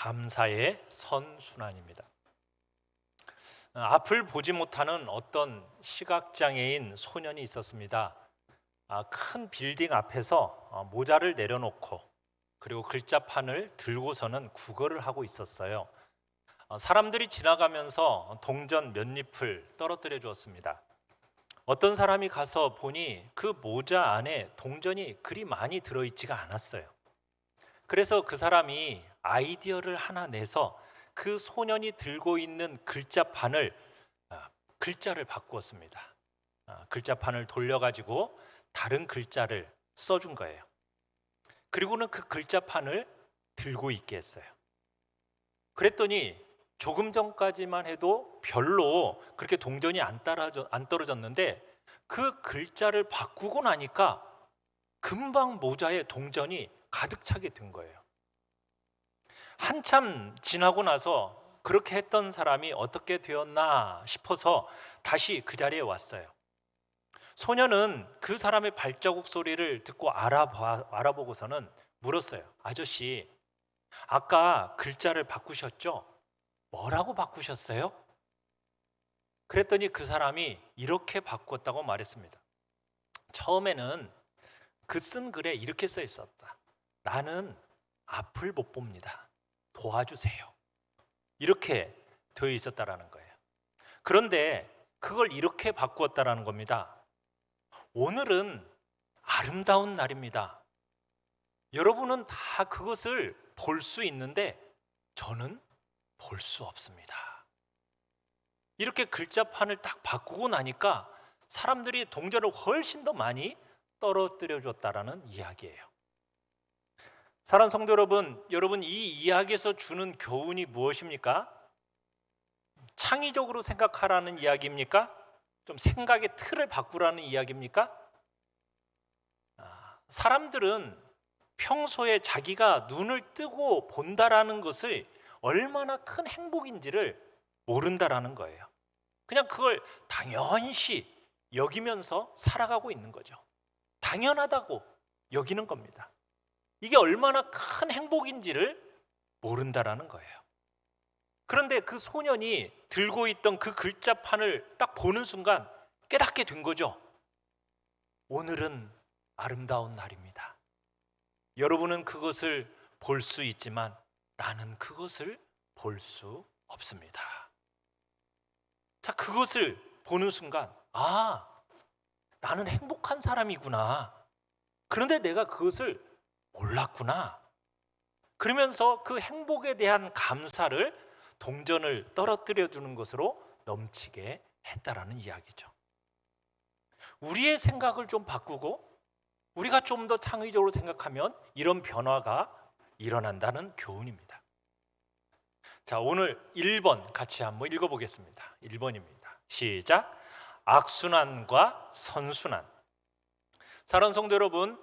감사의 선순환입니다. 앞을 보지 못하는 어떤 시각장애인 소년이 있었습니다. 큰 빌딩 앞에서 모자를 내려놓고 그리고 글자판을 들고서는 구걸을 하고 있었어요. 사람들이 지나가면서 동전 몇 잎을 떨어뜨려 주었습니다. 어떤 사람이 가서 보니 그 모자 안에 동전이 그리 많이 들어있지가 않았어요. 그래서 그 사람이 아이디어를 하나 내서 그 소년이 들고 있는 글자판을 글자를 바꾸었습니다. 글자판을 돌려가지고 다른 글자를 써준 거예요. 그리고는 그 글자판을 들고 있게 했어요. 그랬더니 조금 전까지만 해도 별로 그렇게 동전이 안 떨어졌는데 그 글자를 바꾸고 나니까 금방 모자에 동전이 가득 차게 된 거예요. 한참 지나고 나서 그렇게 했던 사람이 어떻게 되었나 싶어서 다시 그 자리에 왔어요. 소년은 그 사람의 발자국 소리를 듣고 알아보고서는 물었어요. 아저씨, 아까 글자를 바꾸셨죠? 뭐라고 바꾸셨어요? 그랬더니 그 사람이 이렇게 바꿨다고 말했습니다. 처음에는 그 쓴 글에 이렇게 써 있었다. 나는 앞을 못 봅니다. 도와주세요. 이렇게 되어 있었다라는 거예요. 그런데 그걸 이렇게 바꾸었다라는 겁니다. 오늘은 아름다운 날입니다. 여러분은 다 그것을 볼 수 있는데 저는 볼 수 없습니다. 이렇게 글자판을 딱 바꾸고 나니까 사람들이 동전을 훨씬 더 많이 떨어뜨려 줬다라는 이야기예요. 사랑하는 성도 여러분 이 이야기에서 주는 교훈이 무엇입니까? 창의적으로 생각하라는 이야기입니까? 좀 생각의 틀을 바꾸라는 이야기입니까? 사람들은 평소에 자기가 눈을 뜨고 본다라는 것을 얼마나 큰 행복인지를 모른다라는 거예요. 그냥 그걸 당연시 여기면서 살아가고 있는 거죠. 당연하다고 여기는 겁니다. 이게 얼마나 큰 행복인지를 모른다라는 거예요. 그런데 그 소년이 들고 있던 그 글자판을 딱 보는 순간 깨닫게 된 거죠. 오늘은 아름다운 날입니다. 여러분은 그것을 볼 수 있지만 나는 그것을 볼 수 없습니다. 자, 그것을 보는 순간 나는 행복한 사람이구나. 그런데 내가 그것을 몰랐구나. 그러면서 그 행복에 대한 감사를 동전을 떨어뜨려 주는 것으로 넘치게 했다라는 이야기죠. 우리의 생각을 좀 바꾸고 우리가 좀 더 창의적으로 생각하면 이런 변화가 일어난다는 교훈입니다. 자, 오늘 1번 같이 한번 읽어보겠습니다. 1번입니다. 시작. 악순환과 선순환. 사랑하는 성도 여러분,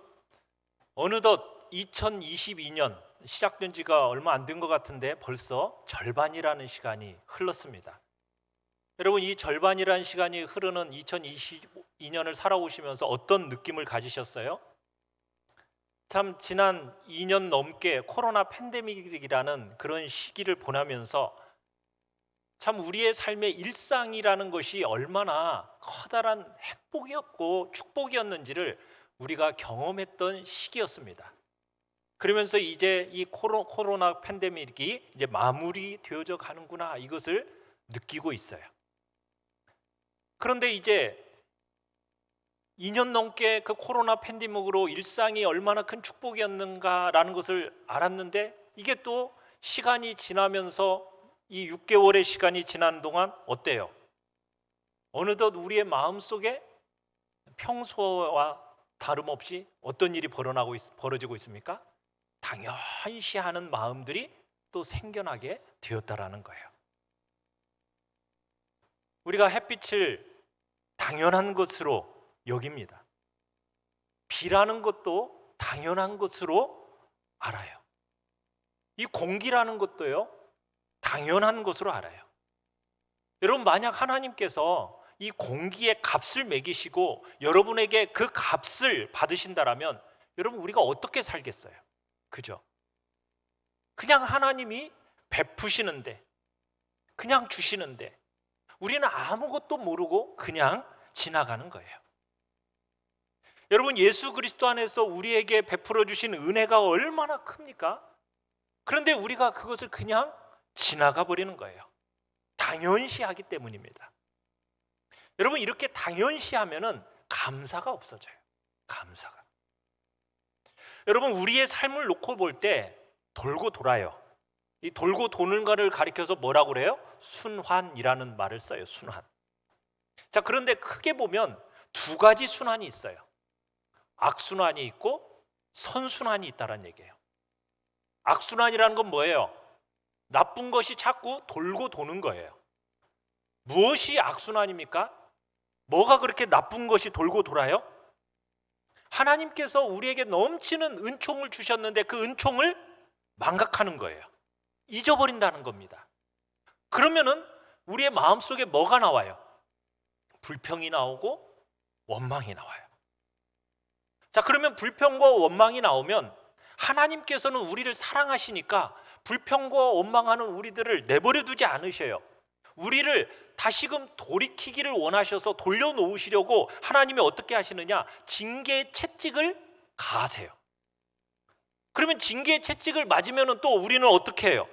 어느덧 2022년 시작된 지가 얼마 안 된 것 같은데 벌써 절반이라는 시간이 흘렀습니다. 여러분, 이 절반이라는 시간이 흐르는 2022년을 살아오시면서 어떤 느낌을 가지셨어요? 참 지난 2년 넘게 코로나 팬데믹이라는 그런 시기를 보내면서 참 우리의 삶의 일상이라는 것이 얼마나 커다란 행복이었고 축복이었는지를 우리가 경험했던 시기였습니다. 그러면서 이제 이 코로나 팬데믹이 이제 마무리되어져 가는구나, 이것을 느끼고 있어요. 그런데 이제 2년 넘게 그 코로나 팬데믹으로 일상이 얼마나 큰 축복이었는가라는 것을 알았는데 이게 또 시간이 지나면서 이 6개월의 시간이 지난 동안 어때요? 어느덧 우리의 마음속에 평소와 다름없이 어떤 일이 벌어지고 있습니까? 당연시하는 마음들이 또 생겨나게 되었다라는 거예요. 우리가 햇빛을 당연한 것으로 여깁니다. 비라는 것도 당연한 것으로 알아요. 이 공기라는 것도요, 당연한 것으로 알아요. 여러분, 만약 하나님께서 이 공기의 값을 매기시고 여러분에게 그 값을 받으신다라면 여러분, 우리가 어떻게 살겠어요? 그죠? 그냥 하나님이 베푸시는데, 그냥 주시는데 우리는 아무것도 모르고 그냥 지나가는 거예요. 여러분, 예수 그리스도 안에서 우리에게 베풀어 주신 은혜가 얼마나 큽니까? 그런데 우리가 그것을 그냥 지나가 버리는 거예요. 당연시하기 때문입니다. 여러분, 이렇게 당연시하면은 감사가 없어져요. 감사가. 여러분, 우리의 삶을 놓고 볼 때 돌고 돌아요. 이 돌고 도는 것을 가리켜서 뭐라고 그래요? 순환이라는 말을 써요. 순환. 자, 그런데 크게 보면 두 가지 순환이 있어요. 악순환이 있고 선순환이 있다는 얘기예요. 악순환이라는 건 뭐예요? 나쁜 것이 자꾸 돌고 도는 거예요. 무엇이 악순환입니까? 뭐가 그렇게 나쁜 것이 돌고 돌아요? 하나님께서 우리에게 넘치는 은총을 주셨는데 그 은총을 망각하는 거예요. 잊어버린다는 겁니다. 그러면은 우리의 마음속에 뭐가 나와요? 불평이 나오고 원망이 나와요. 자, 그러면 불평과 원망이 나오면 하나님께서는 우리를 사랑하시니까 불평과 원망하는 우리들을 내버려 두지 않으셔요. 우리를 다시금 돌이키기를 원하셔서 돌려놓으시려고 하나님이 어떻게 하시느냐? 징계의 채찍을 가하세요. 그러면 징계의 채찍을 맞으면 또 우리는 어떻게 해요?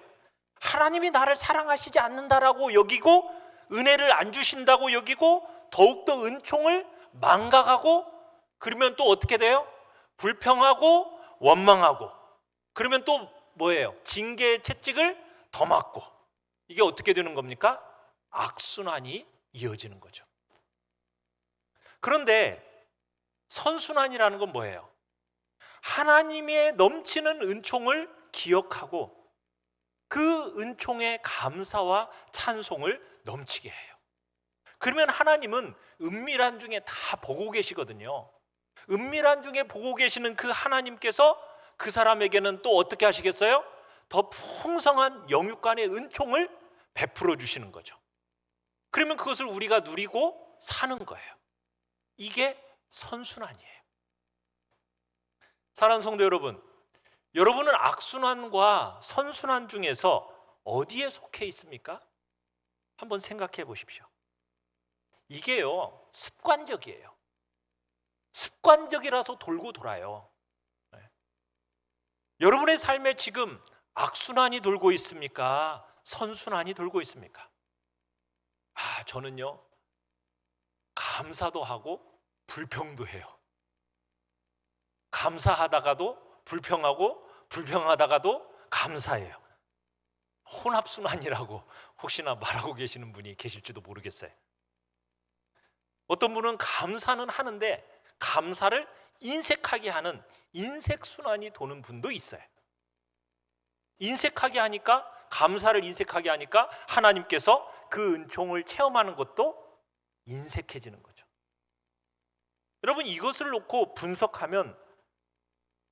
하나님이 나를 사랑하시지 않는다라고 여기고 은혜를 안 주신다고 여기고 더욱더 은총을 망각하고, 그러면 또 어떻게 돼요? 불평하고 원망하고, 그러면 또 뭐예요? 징계의 채찍을 더 맞고, 이게 어떻게 되는 겁니까? 악순환이 이어지는 거죠. 그런데 선순환이라는 건 뭐예요? 하나님의 넘치는 은총을 기억하고 그 은총의 감사와 찬송을 넘치게 해요. 그러면 하나님은 은밀한 중에 다 보고 계시거든요. 은밀한 중에 보고 계시는 그 하나님께서 그 사람에게는 또 어떻게 하시겠어요? 더 풍성한 영육간의 은총을 베풀어 주시는 거죠. 그러면 그것을 우리가 누리고 사는 거예요. 이게 선순환이에요. 사랑하는 성도 여러분, 여러분은 악순환과 선순환 중에서 어디에 속해 있습니까? 한번 생각해 보십시오. 이게요, 습관적이에요. 습관적이라서 돌고 돌아요. 여러분의 삶에 지금 악순환이 돌고 있습니까? 선순환이 돌고 있습니까? 저는요, 감사도 하고 불평도 해요. 감사하다가도 불평하고 불평하다가도 감사해요. 혼합순환이라고 혹시나 말하고 계시는 분이 계실지도 모르겠어요. 어떤 분은 감사는 하는데 감사를 인색하게 하는 인색순환이 도는 분도 있어요. 인색하게 하니까, 감사를 인색하게 하니까 하나님께서 그 은총을 체험하는 것도 인색해지는 거죠. 여러분, 이것을 놓고 분석하면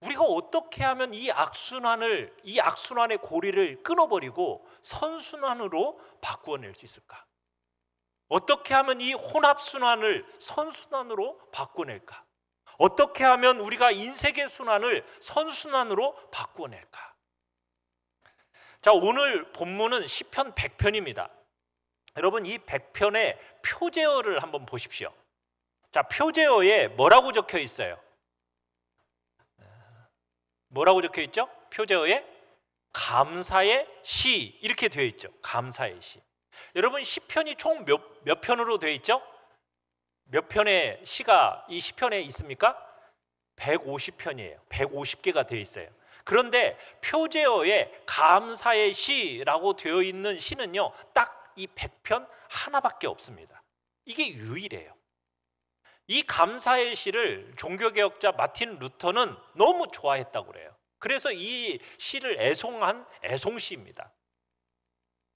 우리가 어떻게 하면 이 악순환의 고리를 끊어버리고 선순환으로 바꾸어낼 수 있을까? 어떻게 하면 이 혼합순환을 선순환으로 바꿔낼까? 어떻게 하면 우리가 인색의 순환을 선순환으로 바꿔낼까? 자, 오늘 본문은 시편 100편입니다. 여러분, 이 100편의 표제어를 한번 보십시오. 자, 표제어에 뭐라고 적혀 있어요? 뭐라고 적혀 있죠? 표제어에 감사의 시, 이렇게 되어 있죠. 감사의 시. 여러분, 시편이 총 몇 편으로 되어 있죠? 몇 편의 시가 이 시편에 있습니까? 150편이에요. 150개가 되어 있어요. 그런데 표제어에 감사의 시라고 되어 있는 시는요, 딱 이 100편 하나밖에 없습니다. 이게 유일해요. 이 감사의 시를 종교개혁자 마틴 루터는 너무 좋아했다고 그래요. 그래서 이 시를 애송한 애송시입니다.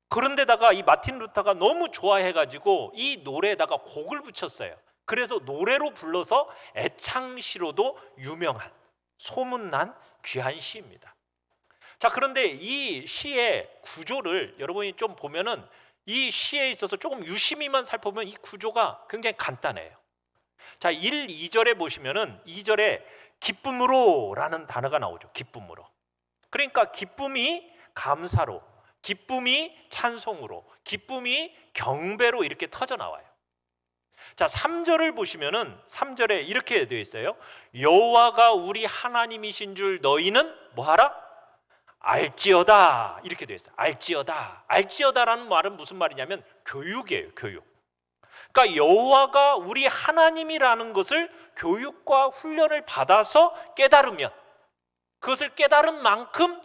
그런데다가 이 마틴 루터가 너무 좋아해가지고 이 노래에다가 곡을 붙였어요. 그래서 노래로 불러서 애창시로도 유명한, 소문난 귀한 시입니다. 자, 그런데 이 시의 구조를 여러분이 좀 보면은, 이 시에 있어서 조금 유심히만 살펴보면 이 구조가 굉장히 간단해요. 자, 1, 2절에 보시면은 2절에 기쁨으로 라는 단어가 나오죠. 기쁨으로. 그러니까 기쁨이 감사로, 기쁨이 찬송으로, 기쁨이 경배로 이렇게 터져 나와요. 자, 3절을 보시면은 3절에 이렇게 되어 있어요. 여호와가 우리 하나님이신 줄 너희는 뭐하라? 알지어다. 이렇게 되어 있어요. 알지어다. 알지어다라는 말은 무슨 말이냐면 교육이에요. 교육. 그러니까 여호와가 우리 하나님이라는 것을 교육과 훈련을 받아서 깨달으면, 그것을 깨달은 만큼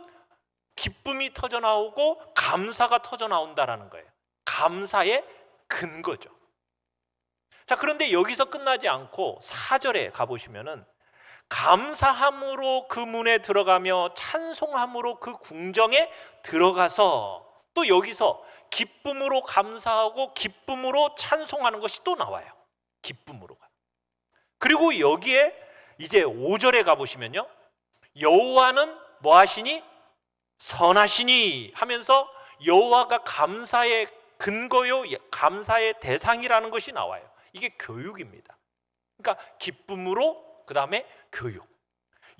기쁨이 터져 나오고 감사가 터져 나온다라는 거예요. 감사의 근거죠. 자, 그런데 여기서 끝나지 않고 4절에 가보시면은 감사함으로 그 문에 들어가며 찬송함으로 그 궁정에 들어가서, 또 여기서 기쁨으로 감사하고 기쁨으로 찬송하는 것이 또 나와요. 기쁨으로가. 그리고 여기에 이제 5절에 가보시면요, 여호와는 뭐 하시니? 선하시니 하면서 여호와가 감사의 근거요, 감사의 대상이라는 것이 나와요. 이게 교육입니다. 그러니까 기쁨으로, 그 다음에 교육.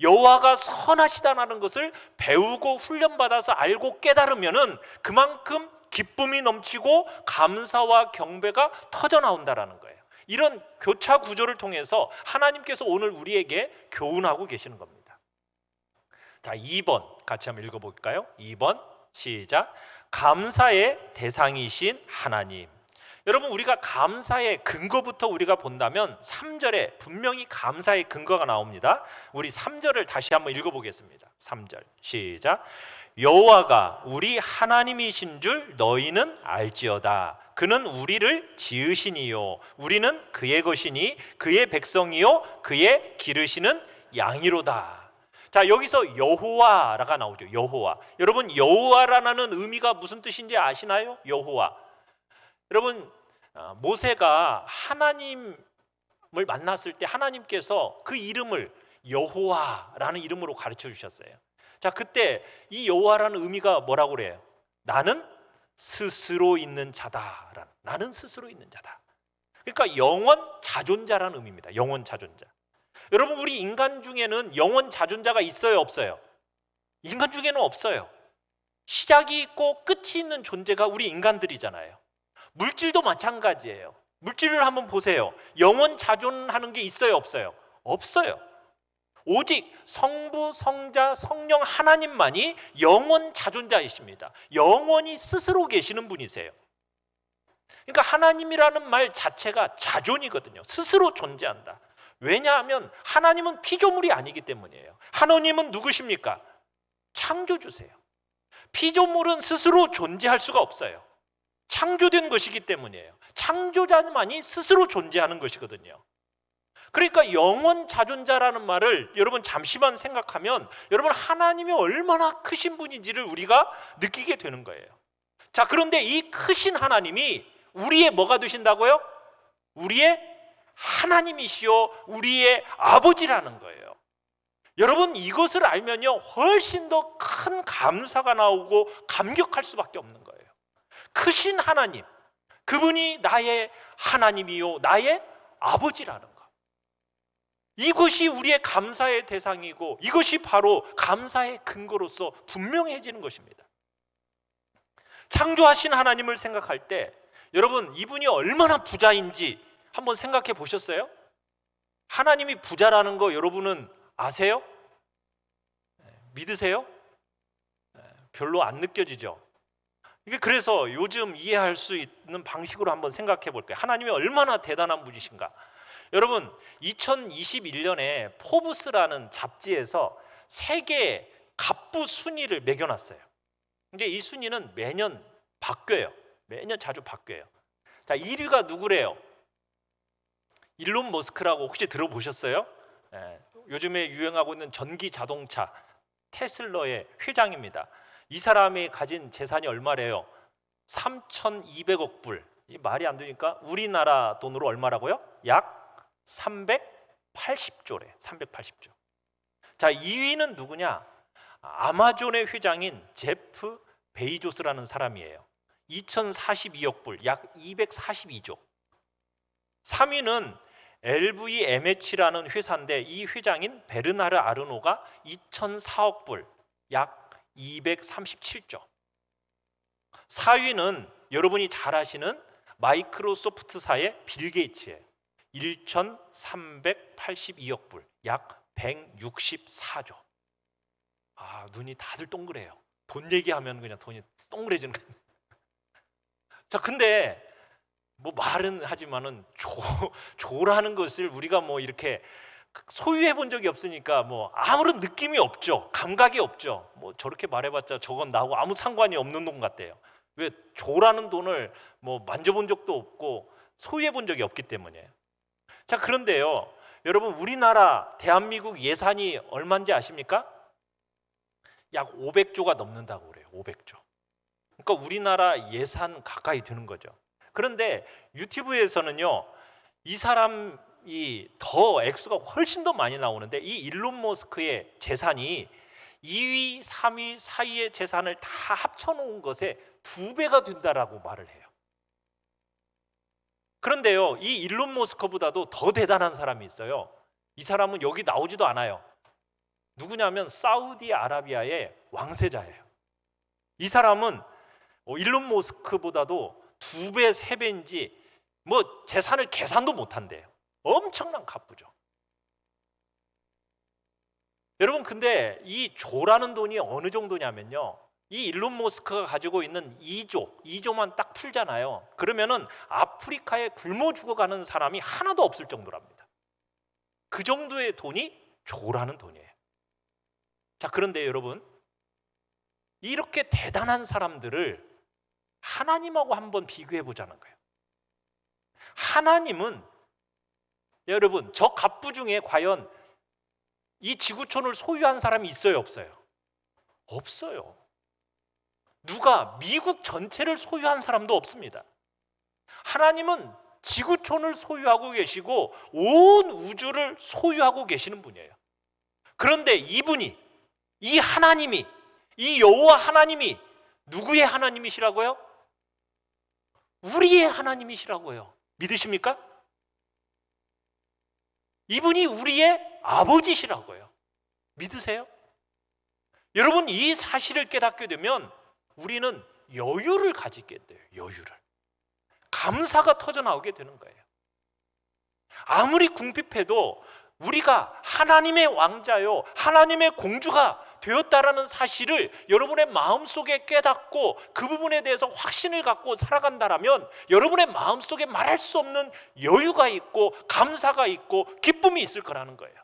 여호와가 선하시다는 것을 배우고 훈련받아서 알고 깨달으면은 그만큼 기쁨이 넘치고 감사와 경배가 터져 나온다라는 거예요. 이런 교차 구조를 통해서 하나님께서 오늘 우리에게 교훈하고 계시는 겁니다. 자, 2번 같이 한번 읽어볼까요? 2번 시작. 감사의 대상이신 하나님. 여러분, 우리가 감사의 근거부터 우리가 본다면 3절에 분명히 감사의 근거가 나옵니다. 우리 3절을 다시 한번 읽어보겠습니다. 3절 시작. 여호와가 우리 하나님이신 줄 너희는 알지어다. 그는 우리를 지으시니요 우리는 그의 것이니 그의 백성이요 그의 기르시는 양이로다. 자, 여기서 여호와라가 나오죠. 여호와. 여러분, 여호와라는 의미가 무슨 뜻인지 아시나요? 여호와. 여러분, 모세가 하나님을 만났을 때 하나님께서 그 이름을 여호와라는 이름으로 가르쳐 주셨어요. 자, 그때 이 여호와라는 의미가 뭐라고 그래요? 나는 스스로 있는 자다. 나는 스스로 있는 자다. 그러니까 영원 자존자라는 의미입니다. 영원 자존자. 여러분, 우리 인간 중에는 영원 자존자가 있어요, 없어요? 인간 중에는 없어요. 시작이 있고 끝이 있는 존재가 우리 인간들이잖아요. 물질도 마찬가지예요. 물질을 한번 보세요. 영원 자존하는 게 있어요, 없어요? 없어요. 오직 성부, 성자, 성령 하나님만이 영원 자존자이십니다. 영원히 스스로 계시는 분이세요. 그러니까 하나님이라는 말 자체가 자존이거든요. 스스로 존재한다. 왜냐하면 하나님은 피조물이 아니기 때문이에요. 하나님은 누구십니까? 창조주세요. 피조물은 스스로 존재할 수가 없어요. 창조된 것이기 때문이에요. 창조자만이 스스로 존재하는 것이거든요. 그러니까 영원 자존자라는 말을 여러분 잠시만 생각하면 여러분 하나님이 얼마나 크신 분인지를 우리가 느끼게 되는 거예요. 자, 그런데 이 크신 하나님이 우리의 뭐가 되신다고요? 우리의 하나님이시요 우리의 아버지라는 거예요. 여러분, 이것을 알면요 훨씬 더 큰 감사가 나오고 감격할 수밖에 없는 거예요. 크신 하나님, 그분이 나의 하나님이요 나의 아버지라는 것. 이것이 우리의 감사의 대상이고 이것이 바로 감사의 근거로서 분명해지는 것입니다. 창조하신 하나님을 생각할 때 여러분, 이분이 얼마나 부자인지 한번 생각해 보셨어요? 하나님이 부자라는 거 여러분은 아세요? 믿으세요? 별로 안 느껴지죠? 이게 그래서 요즘 이해할 수 있는 방식으로 한번 생각해 볼게요. 하나님이 얼마나 대단한 분이신가. 여러분, 2021년에 포브스라는 잡지에서 세계 갑부 순위를 매겨놨어요. 근데 이 순위는 매년 바뀌어요. 매년 자주 바뀌어요. 자, 1위가 누구래요? 일론 머스크라고 혹시 들어보셨어요? 요즘에 유행하고 있는 전기 자동차 테슬라의 회장입니다. 이 사람이 가진 재산이 얼마래요? 3,200억 불. 이 말이 안 되니까 우리나라 돈으로 얼마라고요? 약 380조래. 380조. 자, 2위는 누구냐? 아마존의 회장인 제프 베이조스라는 사람이에요. 2,042억 불, 약 242조. 3위는 LVMH라는 회사인데 이 회장인 베르나르 아르노가 2,004억 불, 약 237조. 4위는 여러분이 잘 아시는 마이크로소프트사의 빌 게이츠예요. 1,382억 불, 약 164조. 눈이 다들 동그래요. 돈 얘기하면 그냥 돈이 동그래지는 거예요. 자, 근데 뭐 말은 하지만은 조라는 것을 우리가 뭐 이렇게 소유해 본 적이 없으니까 뭐 아무런 느낌이 없죠. 감각이 없죠. 뭐 저렇게 말해봤자 저건 나하고 아무 상관이 없는 돈 같대요. 왜? 조라는 돈을 뭐 만져본 적도 없고 소유해 본 적이 없기 때문이에요. 자, 그런데요, 여러분, 우리나라 대한민국 예산이 얼마인지 아십니까? 약 500조가 넘는다고 그래요. 500조. 그러니까 우리나라 예산 가까이 되는 거죠. 그런데 유튜브에서는요, 이 사람이 더 액수가 훨씬 더 많이 나오는데, 이 일론 머스크의 재산이 2위, 3위, 4위의 재산을 다 합쳐놓은 것에 2배가 된다라고 말을 해요. 그런데요, 이 일론 머스크보다도 더 대단한 사람이 있어요. 이 사람은 여기 나오지도 않아요. 누구냐면 사우디아라비아의 왕세자예요. 이 사람은 일론 머스크보다도 2배, 3배인지 뭐 재산을 계산도 못한대요. 엄청난 갑부죠. 여러분, 근데 이 조라는 돈이 어느 정도냐면요, 이 일론 머스크가 가지고 있는 2조만 딱 풀잖아요. 그러면은 아프리카에 굶어 죽어가는 사람이 하나도 없을 정도랍니다. 그 정도의 돈이 조라는 돈이에요. 자, 그런데 여러분, 이렇게 대단한 사람들을 하나님하고 한번 비교해 보자는 거예요. 하나님은, 여러분, 저 갑부 중에 과연 이 지구촌을 소유한 사람이 있어요, 없어요? 없어요. 누가 미국 전체를 소유한 사람도 없습니다. 하나님은 지구촌을 소유하고 계시고 온 우주를 소유하고 계시는 분이에요. 그런데 이분이, 이 하나님이, 이 여호와 하나님이 누구의 하나님이시라고요? 우리의 하나님이시라고요. 믿으십니까? 이분이 우리의 아버지시라고요. 믿으세요? 여러분, 이 사실을 깨닫게 되면 우리는 여유를 가지게 돼요. 여유를. 감사가 터져나오게 되는 거예요. 아무리 궁핍해도 우리가 하나님의 왕자요, 하나님의 공주가 되었다라는 사실을 여러분의 마음속에 깨닫고 그 부분에 대해서 확신을 갖고 살아간다라면 여러분의 마음속에 말할 수 없는 여유가 있고 감사가 있고 기쁨이 있을 거라는 거예요.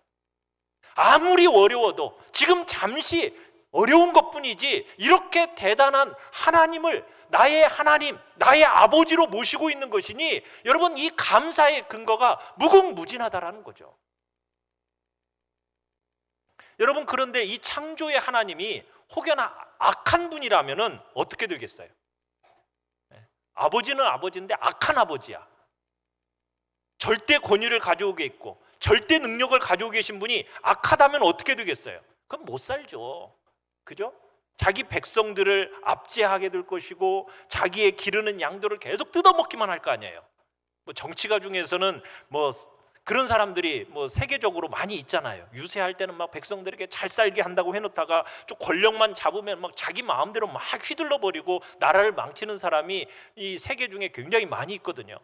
아무리 어려워도 지금 잠시 어려운 것뿐이지 이렇게 대단한 하나님을 나의 하나님, 나의 아버지로 모시고 있는 것이니 여러분, 이 감사의 근거가 무궁무진하다라는 거죠. 여러분, 그런데 이 창조의 하나님이 혹여나 악한 분이라면 어떻게 되겠어요? 아버지는 아버지인데 악한 아버지야. 절대 권위를 가지고 있고 절대 능력을 가지고 계신 분이 악하다면 어떻게 되겠어요? 그럼 못 살죠. 그죠? 자기 백성들을 압제하게 될 것이고 자기의 기르는 양들을 계속 뜯어먹기만 할 거 아니에요. 뭐 정치가 중에서는 뭐 그런 사람들이 뭐 세계적으로 많이 있잖아요. 유세할 때는 막 백성들에게 잘 살게 한다고 해놓다가 좀 권력만 잡으면 막 자기 마음대로 막 휘둘러 버리고 나라를 망치는 사람이 이 세계 중에 굉장히 많이 있거든요.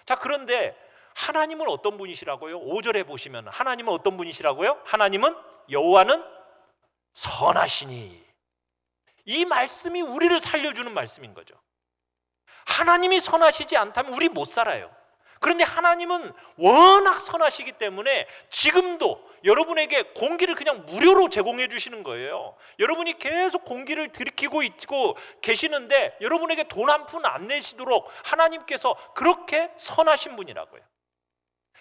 자, 그런데 하나님은 어떤 분이시라고요? 5절에 보시면 하나님은 어떤 분이시라고요? 하나님은 여호와는 선하시니. 이 말씀이 우리를 살려주는 말씀인 거죠. 하나님이 선하시지 않다면 우리 못 살아요. 그런데 하나님은 워낙 선하시기 때문에 지금도 여러분에게 공기를 그냥 무료로 제공해 주시는 거예요. 여러분이 계속 공기를 들이키고 있고 계시는데 여러분에게 돈 한 푼 안 내시도록 하나님께서 그렇게 선하신 분이라고요.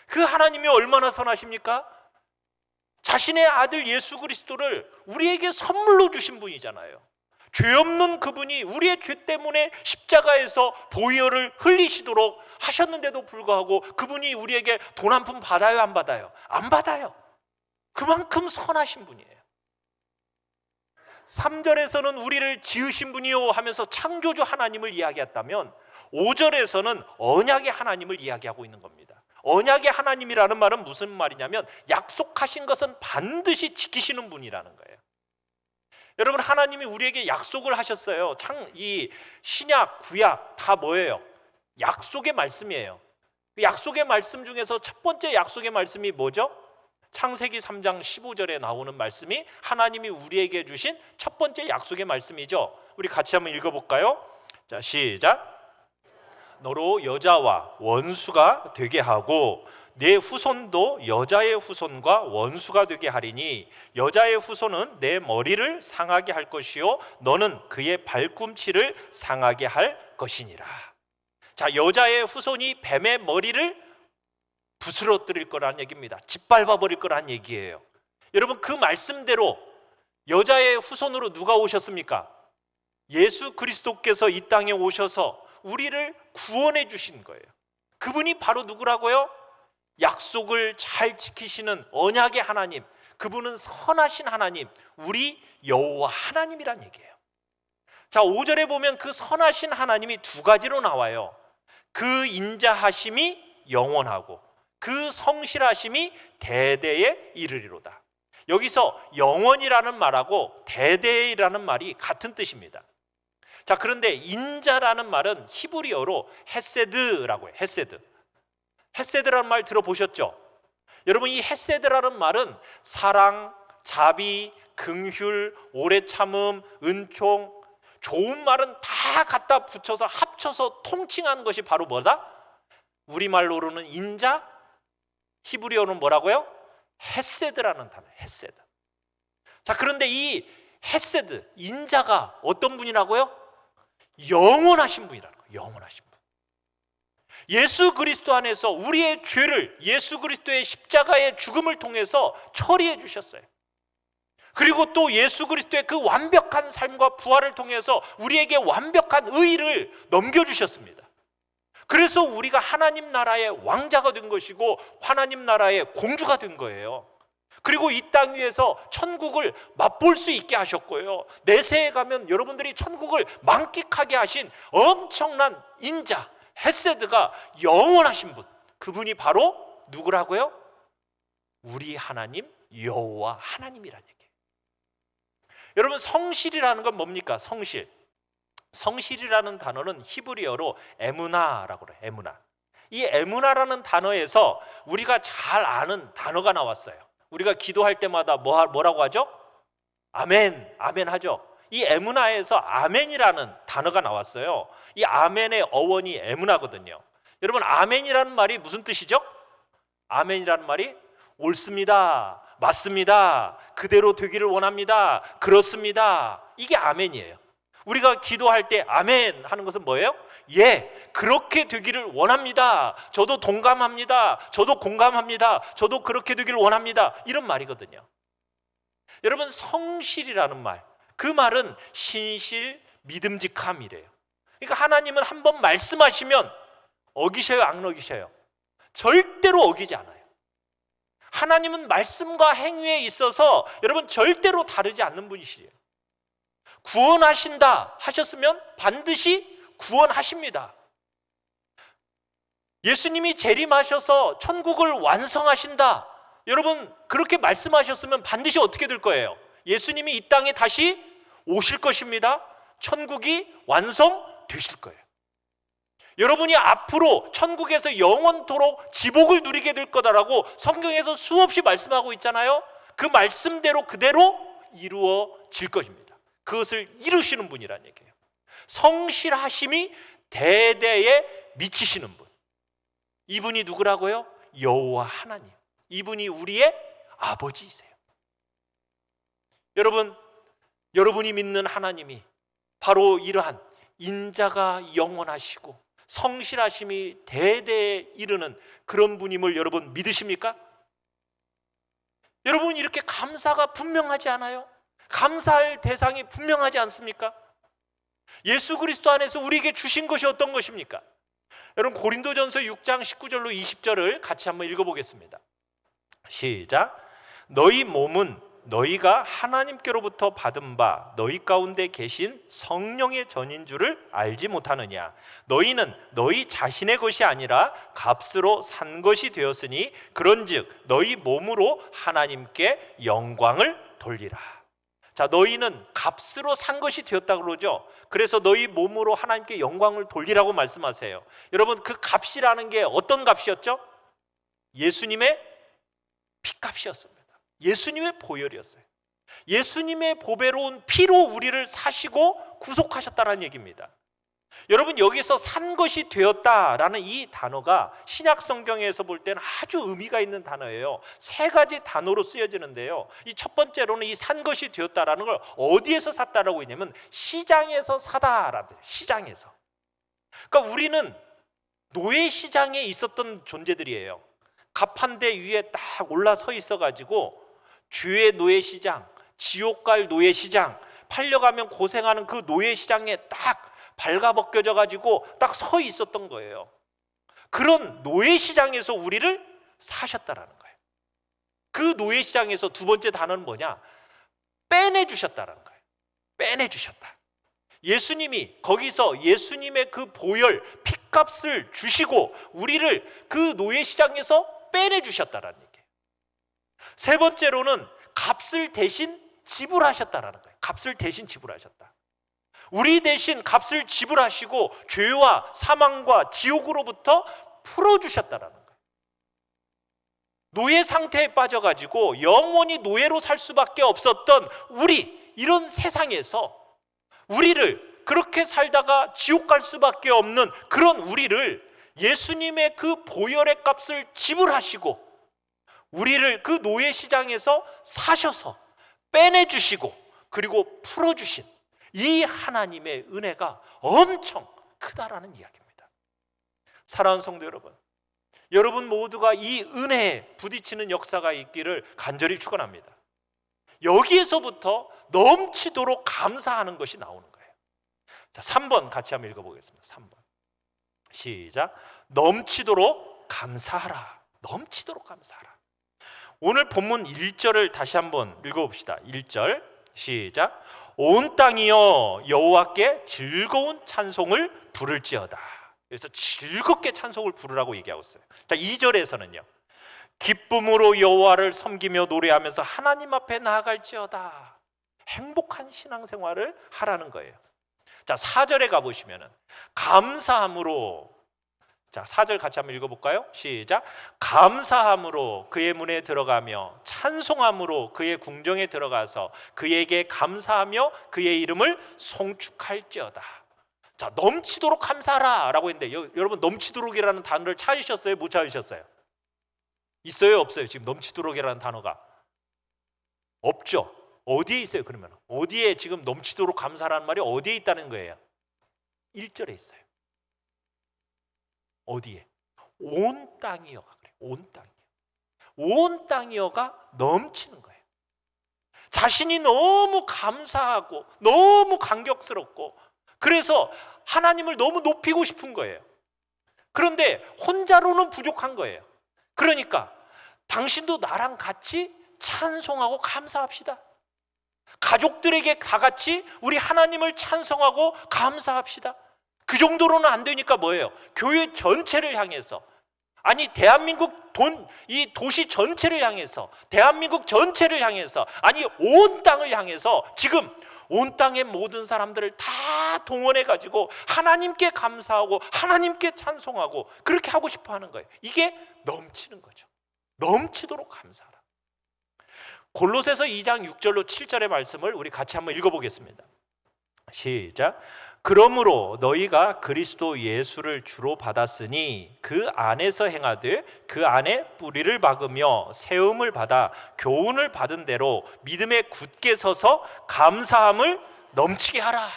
그 하나님이 얼마나 선하십니까? 자신의 아들 예수 그리스도를 우리에게 선물로 주신 분이잖아요. 죄 없는 그분이 우리의 죄 때문에 십자가에서 보혈을 흘리시도록 하셨는데도 불구하고 그분이 우리에게 돈 한 푼 받아요, 안 받아요? 안 받아요. 그만큼 선하신 분이에요. 3절에서는 우리를 지으신 분이요 하면서 창조주 하나님을 이야기했다면 5절에서는 언약의 하나님을 이야기하고 있는 겁니다. 언약의 하나님이라는 말은 무슨 말이냐면 약속하신 것은 반드시 지키시는 분이라는 거예요. 여러분, 하나님이 우리에게 약속을 하셨어요. 이 신약, 구약 다 뭐예요? 약속의 말씀이에요. 약속의 말씀 중에서 첫 번째 약속의 말씀이 뭐죠? 창세기 3장 15절에 나오는 말씀이 하나님이 우리에게 주신 첫 번째 약속의 말씀이죠. 우리 같이 한번 읽어볼까요? 자, 시작. 너로 여자와 원수가 되게 하고 내 후손도 여자의 후손과 원수가 되게 하리니 여자의 후손은 내 머리를 상하게 할 것이요 너는 그의 발꿈치를 상하게 할 것이니라. 자, 여자의 후손이 뱀의 머리를 부스러뜨릴 거라는 얘기입니다. 짓밟아 버릴 거라는 얘기예요. 여러분, 그 말씀대로 여자의 후손으로 누가 오셨습니까? 예수 그리스도께서 이 땅에 오셔서 우리를 구원해 주신 거예요. 그분이 바로 누구라고요? 약속을 잘 지키시는 언약의 하나님, 그분은 선하신 하나님, 우리 여호와 하나님이란 얘기예요. 자, 5절에 보면 그 선하신 하나님이 두 가지로 나와요. 그 인자하심이 영원하고 그 성실하심이 대대에 이르리로다. 여기서 영원이라는 말하고 대대이라는 말이 같은 뜻입니다. 자, 그런데 인자라는 말은 히브리어로 헤세드라고 해요. 헤세드. 헤세드라는 말 들어보셨죠? 여러분, 이 헤세드라는 말은 사랑, 자비, 긍휼, 오래 참음, 은총, 좋은 말은 다 갖다 붙여서 합쳐서 통칭한 것이 바로 뭐다? 우리말로는 인자, 히브리어는 뭐라고요? 헤세드라는 단어, 헤세드. 자, 그런데 이 헤세드, 인자가 어떤 분이라고요? 영원하신 분이라는 거예요. 영원하신 분. 예수 그리스도 안에서 우리의 죄를 예수 그리스도의 십자가의 죽음을 통해서 처리해 주셨어요. 그리고 또 예수 그리스도의 그 완벽한 삶과 부활을 통해서 우리에게 완벽한 의의를 넘겨주셨습니다. 그래서 우리가 하나님 나라의 왕자가 된 것이고 하나님 나라의 공주가 된 거예요. 그리고 이 땅 위에서 천국을 맛볼 수 있게 하셨고요, 내세에 가면 여러분들이 천국을 만끽하게 하신 엄청난 인자, 헤세드가 영원하신 분, 그분이 바로 누구라고요? 우리 하나님 여호와 하나님이라는 얘기예요. 여러분, 성실이라는 건 뭡니까? 성실. 성실이라는 단어는 히브리어로 에무나라고 그래요. 에무나. 이 에무나라는 단어에서 우리가 잘 아는 단어가 나왔어요. 우리가 기도할 때마다 뭐라고 하죠? 아멘, 아멘 하죠. 이 에무나에서 아멘이라는 단어가 나왔어요. 이 아멘의 어원이 에무나거든요. 여러분, 아멘이라는 말이 무슨 뜻이죠? 아멘이라는 말이 옳습니다, 맞습니다, 그대로 되기를 원합니다, 그렇습니다, 이게 아멘이에요. 우리가 기도할 때 아멘 하는 것은 뭐예요? 예, 그렇게 되기를 원합니다, 저도 동감합니다, 저도 공감합니다, 저도 그렇게 되기를 원합니다, 이런 말이거든요. 여러분, 성실이라는 말, 그 말은 신실, 믿음직함이래요. 그러니까 하나님은 한번 말씀하시면 어기셔요, 안 어기셔요? 절대로 어기지 않아요. 하나님은 말씀과 행위에 있어서 여러분 절대로 다르지 않는 분이시래요. 구원하신다 하셨으면 반드시 구원하십니다. 예수님이 재림하셔서 천국을 완성하신다, 여러분 그렇게 말씀하셨으면 반드시 어떻게 될 거예요? 예수님이 이 땅에 다시 오실 것입니다. 천국이 완성되실 거예요. 여러분이 앞으로 천국에서 영원토록 지복을 누리게 될 거다라고 성경에서 수없이 말씀하고 있잖아요. 그 말씀대로 그대로 이루어질 것입니다. 그것을 이루시는 분이란 얘기예요. 성실하심이 대대에 미치시는 분, 이분이 누구라고요? 여호와 하나님, 이분이 우리의 아버지이세요. 여러분이 믿는 하나님이 바로 이러한 인자가 영원하시고 성실하심이 대대에 이르는 그런 분임을 여러분 믿으십니까? 여러분, 이렇게 감사가 분명하지 않아요? 감사할 대상이 분명하지 않습니까? 예수 그리스도 안에서 우리에게 주신 것이 어떤 것입니까? 여러분, 고린도전서 6장 19절로 20절을 같이 한번 읽어보겠습니다. 시작. 너희 몸은 너희가 하나님께로부터 받은 바 너희 가운데 계신 성령의 전인 줄을 알지 못하느냐? 너희는 너희 자신의 것이 아니라 값으로 산 것이 되었으니 그런즉 너희 몸으로 하나님께 영광을 돌리라. 자, 자, 너희는 값으로 산 것이 되었다 그러죠. 그래서 너희 몸으로 하나님께 영광을 돌리라고 말씀하세요. 여러분, 그 값이라는 게 어떤 값이었죠? 예수님의 피값이었습니다. 예수님의 보혈이었어요. 예수님의 보배로운 피로 우리를 사시고 구속하셨다는 얘기입니다. 여러분, 여기서 산 것이 되었다라는 이 단어가 신약 성경에서 볼 때는 아주 의미가 있는 단어예요. 세 가지 단어로 쓰여지는데요, 이 첫 번째로는 이 산 것이 되었다라는 걸 어디에서 샀다라고 했냐면 시장에서 사다라는, 시장에서. 그러니까 우리는 노예 시장에 있었던 존재들이에요. 갑 한 대 위에 딱 올라서 있어가지고 죄의 노예 시장, 지옥 갈 노예 시장, 팔려가면 고생하는 그 노예 시장에 딱 발가벗겨져 가지고 딱 서 있었던 거예요. 그런 노예 시장에서 우리를 사셨다라는 거예요. 그 노예 시장에서 두 번째 단어는 뭐냐? 빼내 주셨다라는 거예요. 빼내 주셨다. 예수님이 거기서 예수님의 그 보혈 피값을 주시고 우리를 그 노예 시장에서 빼내 주셨다라는 얘기예요. 세 번째로는 값을 대신 지불하셨다라는 거예요. 값을 대신 지불하셨다. 우리 대신 값을 지불하시고 죄와 사망과 지옥으로부터 풀어주셨다라는 거예요. 노예 상태에 빠져가지고 영원히 노예로 살 수밖에 없었던 우리, 이런 세상에서 우리를, 그렇게 살다가 지옥 갈 수밖에 없는 그런 우리를 예수님의 그 보혈의 값을 지불하시고 우리를 그 노예 시장에서 사셔서 빼내주시고 그리고 풀어주신 이 하나님의 은혜가 엄청 크다라는 이야기입니다. 사랑하는 성도 여러분, 여러분 모두가 이 은혜에 부딪히는 역사가 있기를 간절히 축원합니다. 여기에서부터 넘치도록 감사하는 것이 나오는 거예요. 자, 3번 같이 한번 읽어보겠습니다. 3번 시작. 넘치도록 감사하라. 넘치도록 감사하라. 오늘 본문 1절을 다시 한번 읽어봅시다. 1절 시작. 온 땅이여 여호와께 즐거운 찬송을 부를지어다. 그래서 즐겁게 찬송을 부르라고 얘기하고 있어요. 자, 2절에서는요, 기쁨으로 여호와를 섬기며 노래하면서 하나님 앞에 나아갈지어다. 행복한 신앙생활을 하라는 거예요. 자, 4절에 가보시면은 감사함으로, 자, 4절 같이 한번 읽어볼까요? 시작. 감사함으로 그의 문에 들어가며 찬송함으로 그의 궁정에 들어가서 그에게 감사하며 그의 이름을 송축할지어다. 자, 넘치도록 감사하라 라고 했는데 여러분, 넘치도록이라는 단어를 찾으셨어요? 못 찾으셨어요? 있어요? 없어요? 지금 넘치도록이라는 단어가 없죠? 어디에 있어요? 그러면 어디에 지금 넘치도록 감사라는 말이 어디에 있다는 거예요? 1절에 있어요. 어디에? 온 땅이여가 그래. 온 땅이여. 온 땅이여가 넘치는 거예요. 자신이 너무 감사하고 너무 감격스럽고 그래서 하나님을 너무 높이고 싶은 거예요. 그런데 혼자로는 부족한 거예요. 그러니까 당신도 나랑 같이 찬송하고 감사합시다. 가족들에게 다 같이 우리 하나님을 찬송하고 감사합시다. 그 정도로는 안 되니까 뭐예요? 교회 전체를 향해서, 아니 대한민국 이 도시 전체를 향해서, 대한민국 전체를 향해서, 아니 온 땅을 향해서 지금 온 땅의 모든 사람들을 다 동원해 가지고 하나님께 감사하고 하나님께 찬송하고 그렇게 하고 싶어 하는 거예요. 이게 넘치는 거죠. 넘치도록 감사하라. 골로새서 2장 6절로 7절의 말씀을 우리 같이 한번 읽어보겠습니다. 시작. 그러므로 너희가 그리스도 예수를 주로 받았으니 그 안에서 행하되 그 안에 뿌리를 박으며 세움을 받아 교훈을 받은 대로 믿음에 굳게 서서 감사함을 넘치게 하라.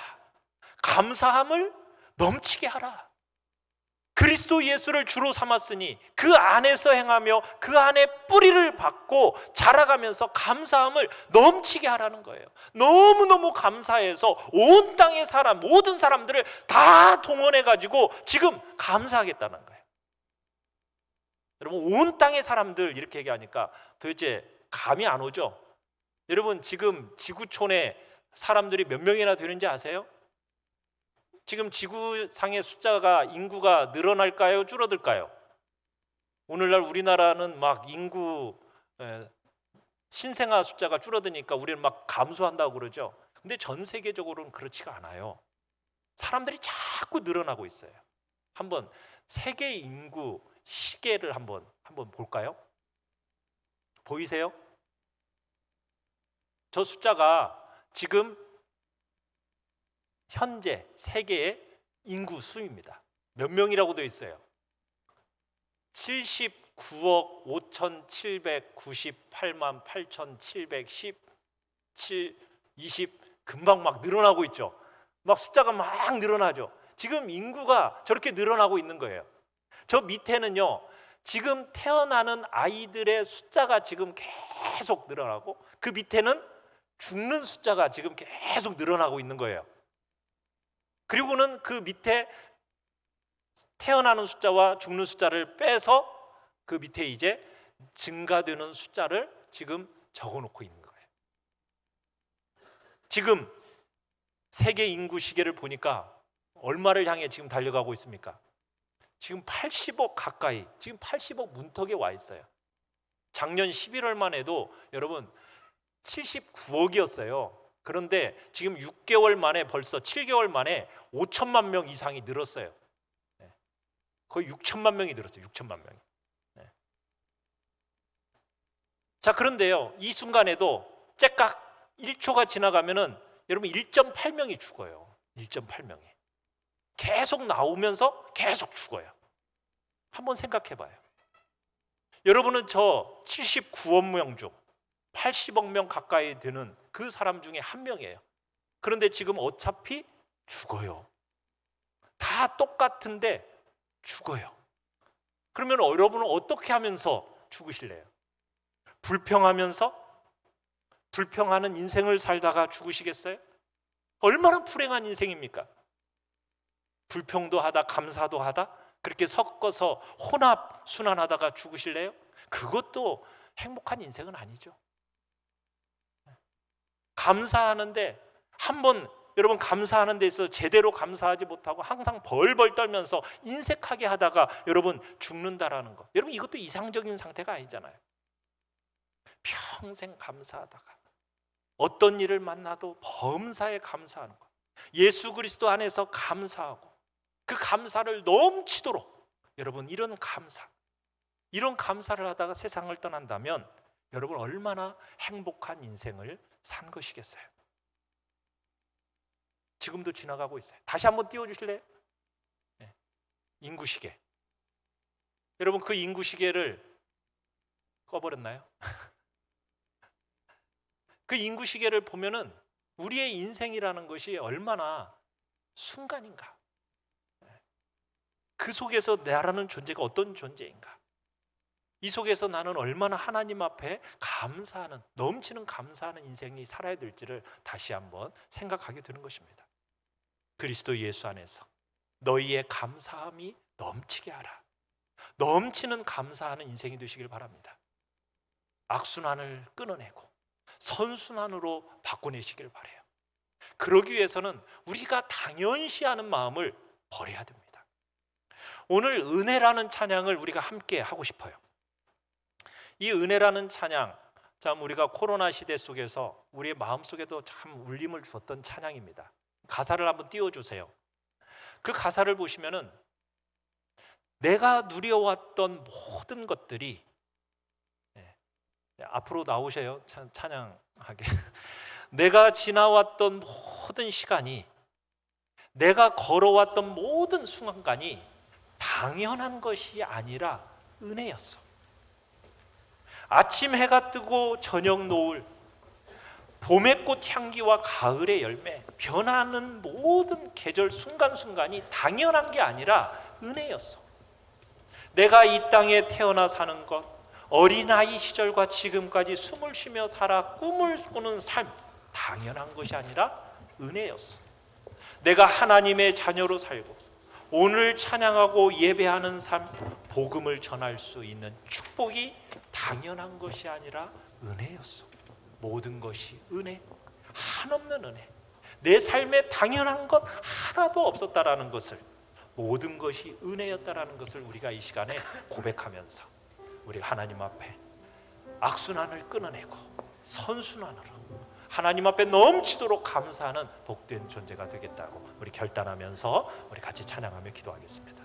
감사함을 넘치게 하라. 그리스도 예수를 주로 삼았으니 그 안에서 행하며 그 안에 뿌리를 박고 자라가면서 감사함을 넘치게 하라는 거예요. 너무너무 감사해서 온 땅의 사람, 모든 사람들을 다 동원해가지고 지금 감사하겠다는 거예요. 여러분, 온 땅의 사람들 이렇게 얘기하니까 도대체 감이 안 오죠? 여러분, 지금 지구촌에 사람들이 몇 명이나 되는지 아세요? 지금 지구상의 숫자가, 인구가 늘어날까요? 줄어들까요? 오늘날 우리나라는 막 인구 신생아 숫자가 줄어드니까 우리는 막 감소한다고 그러죠. 근데 전 세계적으로는 그렇지가 않아요. 사람들이 자꾸 늘어나고 있어요. 한번 세계 인구 시계를 한번 볼까요? 보이세요? 저 숫자가 지금 현재 세계의 인구 수입니다. 몇 명이라고 되어 있어요? 79억 5,798만 8,717 20 금방 막 늘어나고 있죠. 막 숫자가 막 늘어나죠. 지금 인구가 저렇게 늘어나고 있는 거예요. 저 밑에는요, 지금 태어나는 아이들의 숫자가 지금 계속 늘어나고, 그 밑에는 죽는 숫자가 지금 계속 늘어나고 있는 거예요. 그리고는 그 밑에 태어나는 숫자와 죽는 숫자를 빼서 그 밑에 이제 증가되는 숫자를 지금 적어 놓고 있는 거예요. 지금 세계 인구 시계를 보니까 얼마를 향해 지금 달려가고 있습니까? 지금 80억 가까이, 지금 80억 문턱에 와 있어요. 작년 11월만 해도 여러분 79억이었어요. 그런데 지금 6개월 만에, 벌써 7개월 만에 5천만 명 이상이 늘었어요. 거의 6천만 명이 늘었어요. 6천만 명이. 자, 그런데요, 이 순간에도 째깍 1초가 지나가면은 여러분 1.8명이 죽어요. 1.8명이 계속 나오면서 계속 죽어요. 한번 생각해 봐요. 여러분은 저 79억 명 중 80억 명 가까이 되는 그 사람 중에 한 명이에요. 그런데 지금 어차피 죽어요. 다 똑같은데 죽어요. 그러면 여러분은 어떻게 하면서 죽으실래요? 불평하면서? 불평하는 인생을 살다가 죽으시겠어요? 얼마나 불행한 인생입니까? 불평도 하다 감사도 하다 그렇게 섞어서 혼합 순환하다가 죽으실래요? 그것도 행복한 인생은 아니죠. 감사하는데 한번 여러분 감사하는 데 있어서 제대로 감사하지 못하고 항상 벌벌 떨면서 인색하게 하다가 여러분 죽는다라는 거, 여러분 이것도 이상적인 상태가 아니잖아요. 평생 감사하다가 어떤 일을 만나도 범사에 감사하는 것, 예수 그리스도 안에서 감사하고 그 감사를 넘치도록 여러분 이런 감사를 하다가 세상을 떠난다면 여러분 얼마나 행복한 인생을 산 것이겠어요. 지금도 지나가고 있어요. 다시 한번 띄워주실래요? 인구시계. 여러분 그 인구시계를 꺼버렸나요? 그 인구시계를 보면은 우리의 인생이라는 것이 얼마나 순간인가, 그 속에서 나라는 존재가 어떤 존재인가, 이 속에서 나는 얼마나 하나님 앞에 감사하는, 넘치는 감사하는 인생이 살아야 될지를 다시 한번 생각하게 되는 것입니다. 그리스도 예수 안에서 너희의 감사함이 넘치게 하라. 넘치는 감사하는 인생이 되시길 바랍니다. 악순환을 끊어내고 선순환으로 바꿔내시길 바라요. 그러기 위해서는 우리가 당연시하는 마음을 버려야 됩니다. 오늘 은혜라는 찬양을 우리가 함께 하고 싶어요. 이 은혜라는 찬양, 참 우리가 코로나 시대 속에서 우리의 마음속에도 참 울림을 주었던 찬양입니다. 가사를 한번 띄워주세요. 그 가사를 보시면은 내가 누려왔던 모든 것들이, 앞으로 나오셔요. 찬양하게. 내가 지나왔던 모든 시간이, 내가 걸어왔던 모든 순간이 당연한 것이 아니라 은혜였어. 아침 해가 뜨고 저녁 노을, 봄의 꽃 향기와 가을의 열매, 변하는 모든 계절 순간순간이 당연한 게 아니라 은혜였어. 내가 이 땅에 태어나 사는 것, 어린아이 시절과 지금까지 숨을 쉬며 살아 꿈을 꾸는 삶, 당연한 것이 아니라 은혜였어. 내가 하나님의 자녀로 살고 오늘 찬양하고 예배하는 삶, 복음을 전할 수 있는 축복이 당연한 것이 아니라 은혜였어. 모든 것이 은혜, 한없는 은혜. 내 삶에 당연한 것 하나도 없었다라는 것을, 모든 것이 은혜였다라는 것을 우리가 이 시간에 고백하면서 우리 하나님 앞에 악순환을 끊어내고 선순환으로 하나님 앞에 넘치도록 감사하는 복된 존재가 되겠다고 우리 결단하면서 우리 같이 찬양하며 기도하겠습니다.